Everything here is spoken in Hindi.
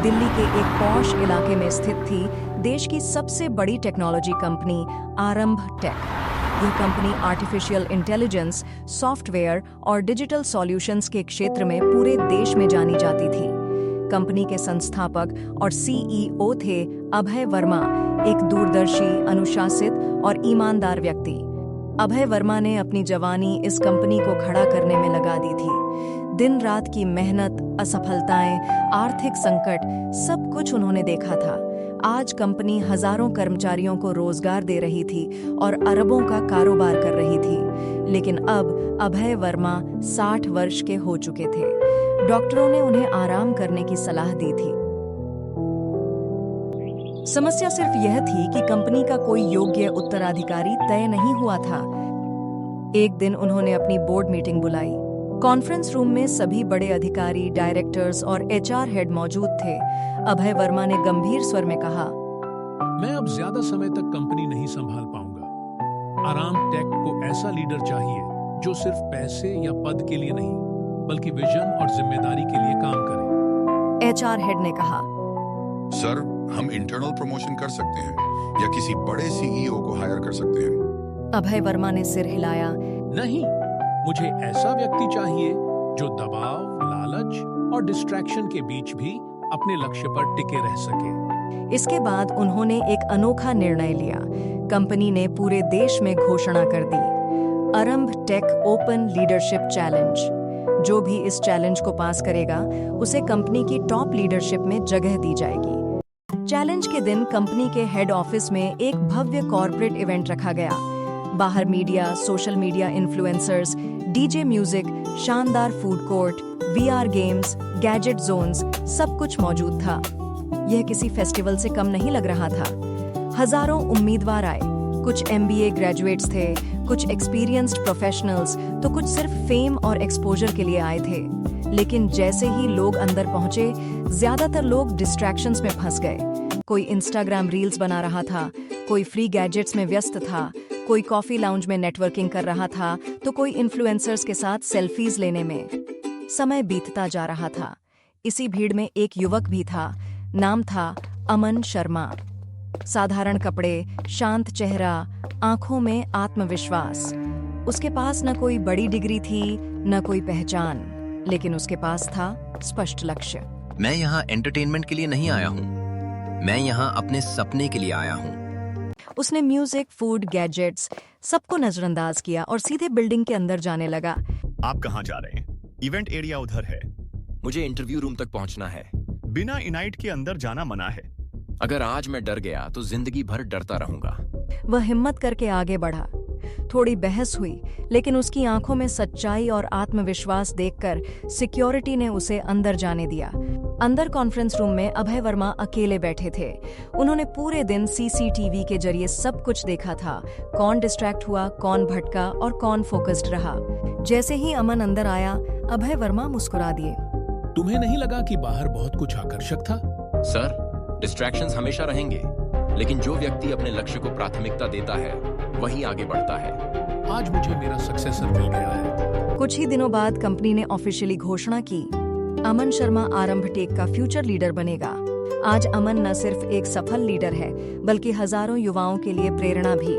दिल्ली के एक पॉश इलाके में स्थित थी देश की सबसे बड़ी टेक्नोलॉजी कंपनी आरंभ टेक। यह कंपनी आर्टिफिशियल इंटेलिजेंस, सॉफ्टवेयर और डिजिटल सॉल्यूशंस के क्षेत्र में पूरे देश में जानी जाती थी। कंपनी के संस्थापक और सीईओ थे अभय वर्मा, एक दूरदर्शी, अनुशासित और ईमानदार व्यक्ति। अभय वर्मा ने अपनी जवानी इस कंपनी को खड़ा करने में लगा दी थी। दिन रात की मेहनत, असफलताएं, आर्थिक संकट, सब कुछ उन्होंने देखा था। आज कंपनी हजारों कर्मचारियों को रोजगार दे रही थी और अरबों का कारोबार कर रही थी। लेकिन अब अभय वर्मा 60 वर्ष के हो चुके थे। डॉक्टरों ने उन्हें आराम करने की सलाह दी थी। समस्या सिर्फ यह थी कि कंपनी का कोई योग्य उत्तराधिकारी तय नहीं हुआ था। एक दिन उन्होंने अपनी बोर्ड मीटिंग बुलाई। कॉन्फ्रेंस रूम में सभी बड़े अधिकारी, डायरेक्टर्स और एचआर हेड मौजूद थे। अभय वर्मा ने गंभीर स्वर में कहा, मैं अब ज्यादा समय तक कंपनी नहीं संभाल पाऊंगा। आराम टेक को ऐसा लीडर चाहिए जो सिर्फ पैसे या पद के लिए नहीं, बल्कि विजन और जिम्मेदारी के लिए काम करे। एचआर हेड ने कहा, सर, हम इंटरनल प्रमोशन कर सकते हैं या किसी बड़े सीईओ को हायर कर सकते हैं। अभय वर्मा ने सिर हिलाया, नहीं, मुझे ऐसा व्यक्ति चाहिए जो दबाव, लालच और डिस्ट्रैक्शन के बीच भी अपने लक्ष्य पर टिके रह सके। इसके बाद उन्होंने एक अनोखा निर्णय लिया। कंपनी ने पूरे देश में घोषणा कर दी, आरंभ टेक ओपन लीडरशिप चैलेंज। जो भी इस चैलेंज को पास करेगा, उसे कंपनी की टॉप लीडरशिप में जगह दी जाएगी। चैलेंज के दिन कंपनी के हेड ऑफिस में एक भव्य कॉर्पोरेट इवेंट रखा गया। बाहर media, social media influencers, DJ music, शानदार food court, VR games, gadget zones, सब कुछ मौजूद था। यह किसी फेस्टिवल से कम नहीं लग रहा था। हजारों उम्मीदवार आए। कुछ एमबीए ग्रेजुएट्स थे, कुछ एक्सपीरियंस्ड प्रोफेशनल्स, तो कुछ सिर्फ फेम और एक्सपोजर के लिए आए थे। लेकिन जैसे ही लोग अंदर पहुंचे, ज्यादातर लोग डिस्ट्रैक्शंस में फंस गए। कोई इंस्टाग्राम रील्स बना रहा था, कोई फ्री गैजेट्स में व्यस्त था, कोई कॉफी लाउंज में नेटवर्किंग कर रहा था, तो कोई इन्फ्लुएंसर्स के साथ सेल्फीज लेने में। समय बीतता जा रहा था। इसी भीड़ में एक युवक भी था। नाम था अमन शर्मा। साधारण कपड़े, शांत चेहरा, आंखों में आत्मविश्वास। उसके पास न कोई बड़ी डिग्री थी, न कोई पहचान, लेकिन उसके पास था स्पष्ट लक्ष्य। मैं यहाँ एंटरटेनमेंट के लिए नहीं आया हूँ, मैं यहाँ अपने सपने के लिए आया हूँ। उसने म्यूजिक, फूड, गैजेट्स सबको नजरअंदाज किया और सीधे बिल्डिंग के अंदर जाने लगा। आप कहाँ जा रहे हैं? इवेंट एरिया उधर है। मुझे इंटरव्यू रूम तक पहुँचना है। बिना इनाइट के अंदर जाना मना है। अगर आज मैं डर गया तो जिंदगी भर डरता रहूंगा। वह हिम्मत करके आगे बढ़ा। थोड़ी बहस हुई, लेकिन उसकी आंखों में सच्चाई और आत्मविश्वास देखकर सिक्योरिटी ने उसे अंदर जाने दिया। अंदर कॉन्फ्रेंस रूम में अभय वर्मा अकेले बैठे थे। उन्होंने पूरे दिन सीसीटीवी के जरिए सब कुछ देखा था। कौन डिस्ट्रैक्ट हुआ, कौन भटका और कौन फोकस्ड रहा। जैसे ही अमन अंदर आया, अभय वर्मा मुस्कुरा दिए। तुम्हें नहीं लगा कि बाहर बहुत कुछ आकर्षक था? सर, डिस्ट्रैक्शंस हमेशा रहेंगे, लेकिन जो व्यक्ति अपने लक्ष्य को प्राथमिकता देता है वही आगे बढ़ता है। आज मुझे मेरा सक्सेसर मिल गया है। कुछ ही दिनों बाद कंपनी ने ऑफिशियली घोषणा की, अमन शर्मा आरंभ टेक का फ्यूचर लीडर बनेगा। आज अमन न सिर्फ एक सफल लीडर है, बल्कि हजारों युवाओं के लिए प्रेरणा भी।